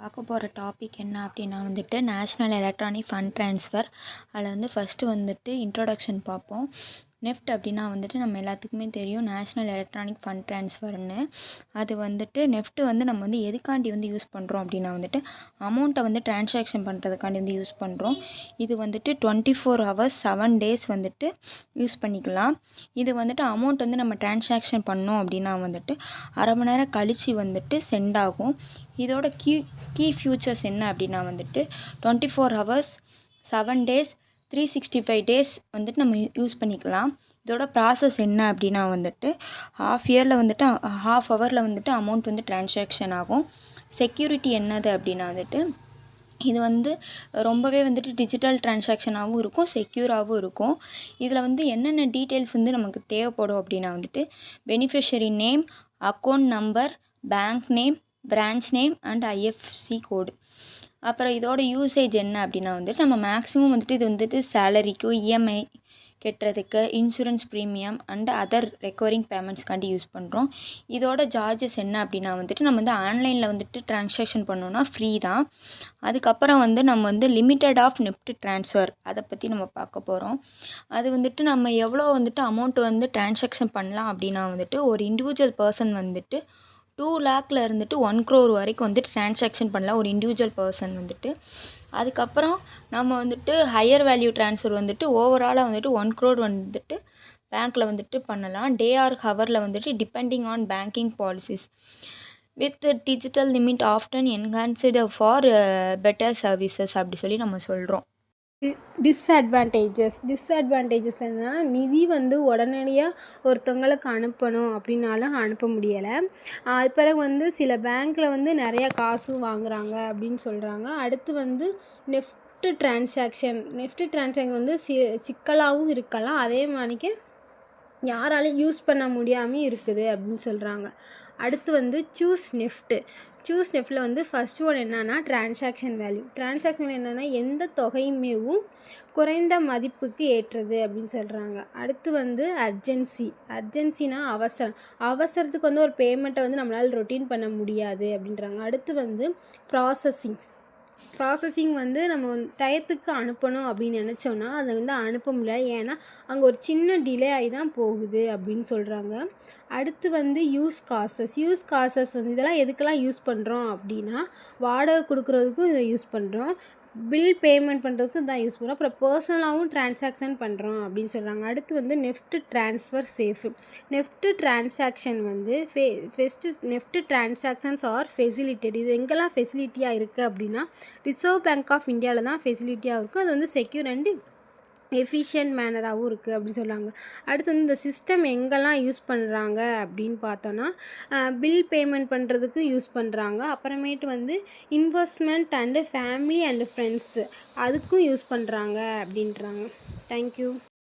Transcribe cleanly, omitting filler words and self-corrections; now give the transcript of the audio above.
பார்க்க போகிற டாபிக் என்ன அப்படின்னா வந்துட்டு நேஷ்னல் எலக்ட்ரானிக் ஃபண்ட் ட்ரான்ஸ்ஃபர். அதில் வந்து ஃபஸ்ட்டு வந்துட்டு இன்ட்ரோடக்ஷன் பார்ப்போம். நெஃப்ட் அப்படின்னா வந்துட்டு நம்ம எல்லாத்துக்குமே தெரியும், நேஷ்னல் எலக்ட்ரானிக் ஃபண்ட் ட்ரான்ஸ்ஃபர்னு. அது வந்துட்டு நெஃப்ட் வந்து நம்ம வந்து எதுக்காண்டி வந்து யூஸ் பண்ணுறோம் அப்படின்னா வந்துட்டு அமௌண்ட்டை வந்து ட்ரான்சாக்ஷன் பண்ணுறதுக்காண்டி வந்து யூஸ் பண்ணுறோம். இது வந்துட்டு 24 hours 7 days வந்துட்டு யூஸ் பண்ணிக்கலாம். இது வந்துட்டு அமௌண்ட் வந்து நம்ம ட்ரான்சாக்ஷன் பண்ணோம் அப்படின்னா வந்துட்டு அரை மணி நேரம் கழித்து வந்துட்டு சென்ட் ஆகும். இதோட கீ ஃபியூச்சர்ஸ் என்ன அப்படின்னா வந்துட்டு 24 hours 7 days 365 days வந்துட்டு நம்ம யூஸ் பண்ணிக்கலாம். இதோட ப்ராசஸ் என்ன அப்படின்னா வந்துட்டு ஹாஃப் ஹவரில் வந்துட்டு அமௌண்ட் வந்து ட்ரான்சாக்ஷன் ஆகும். செக்யூரிட்டி என்னது அப்படின்னா வந்துட்டு இது வந்து ரொம்பவே வந்துட்டு டிஜிட்டல் ட்ரான்சாக்ஷனாகவும் இருக்கும், செக்யூராகவும் இருக்கும். இதில் வந்து என்னென்ன டீட்டெயில்ஸ் வந்து நமக்கு தேவைப்படும் அப்படின்னா வந்துட்டு beneficiary name, account number, bank name, branch name and IFSC code. அப்புறம் இதோட யூசேஜ் என்ன அப்படின்னா வந்துட்டு நம்ம மேக்ஸிமம் வந்துட்டு இது வந்துட்டு சேலரிக்கும், இஎம்ஐ கட்டுறதுக்கு, insurance premium and other recovering பேமெண்ட்ஸ்க்காண்டி யூஸ் பண்ணுறோம். இதோட சார்ஜஸ் என்ன அப்படின்னா வந்துட்டு நம்ம வந்து ஆன்லைனில் வந்துட்டு ட்ரான்சாக்ஷன் பண்ணோன்னா ஃப்ரீ தான். அதுக்கப்புறம் வந்து நம்ம வந்து லிமிட்டட் ஆஃப் நெஃப்ட் ட்ரான்ஸ்ஃபர் அதை பற்றி நம்ம பார்க்க போகிறோம். அது வந்துட்டு நம்ம எவ்வளோ வந்துட்டு அமௌண்ட் வந்து ட்ரான்சாக்ஷன் பண்ணலாம் அப்படின்னா வந்துட்டு ஒரு இண்டிவிஜுவல் பர்சன் வந்துட்டு 2 lakhல இருந்துட்டு 1 crore வரைக்கும் வந்துட்டு ட்ரான்சாக்ஷன் பண்ணலாம் ஒரு இண்டிவிஜுவல் பர்சன் வந்துட்டு. அதுக்கப்புறம் நம்ம வந்துட்டு ஹையர் வேல்யூ ட்ரான்ஸ்ஃபர் வந்துட்டு ஓவராலாக வந்துட்டு 1 crore வந்துட்டு பேங்க்கில் வந்துட்டு பண்ணலாம். டே ஆர் ஹவரில் வந்துட்டு depending on banking policies with digital limit often enhanced for better services அப்படி சொல்லி நம்ம சொல்கிறோம். டிஸ்அட்வான்டேஜஸ் என்னன்னா, நிதி வந்து உடனடியாக ஒருத்தவங்களுக்கு அனுப்பணும் அப்படின்னாலும் அனுப்ப முடியலை. அது பிறகு வந்து சில பேங்க்கில் வந்து நிறையா காசும் வாங்குகிறாங்க அப்படின்னு சொல்கிறாங்க. அடுத்து வந்து நெஃப்ட் ட்ரான்சாக்ஷன் வந்து சிக்கலாகவும் இருக்கலாம், அதே மாதிரிக்கு யாராலையும் யூஸ் பண்ண முடியாமல் இருக்குது அப்படின்னு சொல்கிறாங்க. அடுத்து வந்து சூஸ் நெஃப்ட்டில் வந்து ஃபஸ்ட் ஒன் என்னென்னா ட்ரான்சாக்ஷன் என்னென்னா எந்த தொகையுமேவும் குறைந்த மதிப்புக்கு ஏற்றது அப்படின்னு சொல்கிறாங்க. அடுத்து வந்து அர்ஜென்சினா அவசரத்துக்கு வந்து ஒரு பேமெண்ட்டை வந்து நம்மளால் ரொட்டீன் பண்ண முடியாது அப்படின்றாங்க. அடுத்து வந்து ப்ராசஸிங் வந்து நம்ம டயத்துக்கு அனுப்பணும் அப்படின்னு நினச்சோன்னா அதை வந்து அனுப்ப முடியாது, ஏன்னா அங்கே ஒரு சின்ன டிலே ஆகி தான் போகுது அப்படின்னு சொல்கிறாங்க. அடுத்து வந்து யூஸ் காசஸ் வந்து இதெல்லாம் எதுக்கெல்லாம் யூஸ் பண்ணுறோம் அப்படின்னா வாடகை கொடுக்குறதுக்கும் இதை யூஸ் பண்ணுறோம், பில் பேமெண்ட் பண்ணுறதுக்கு தான் யூஸ் பண்ணுறோம், அப்புறம் பர்சனலாகவும் ட்ரான்சாக்ஷன் பண்ணுறோம் அப்படின்னு சொல்கிறாங்க. அடுத்து வந்து NEFT transfer safe. NEFT transaction வந்து நெஃப்ட் ட்ரான்சாக்ஷன்ஸ் ஆர் ஃபெசிலிட்டட். இது எங்கெல்லாம் ஃபெசிலிட்டியாக இருக்குது அப்படின்னா ரிசர்வ் பேங்க் ஆஃப் இந்தியாவில் தான் ஃபெசிலிட்டியாக இருக்குது. அது வந்து செக்யூர் அண்டு எஃபிஷியன்ட் மேனராகவும் இருக்குது அப்படின்னு சொல்கிறாங்க. அடுத்து வந்து இந்த சிஸ்டம் எங்கெல்லாம் யூஸ் பண்ணுறாங்க அப்படின்னு பார்த்தோன்னா பில் பேமெண்ட் பண்ணுறதுக்கு யூஸ் பண்ணுறாங்க. அப்புறமேட்டு வந்து investment and family and friends அதுக்கும் யூஸ் பண்ணுறாங்க அப்படின்றாங்க. தேங்க்யூ.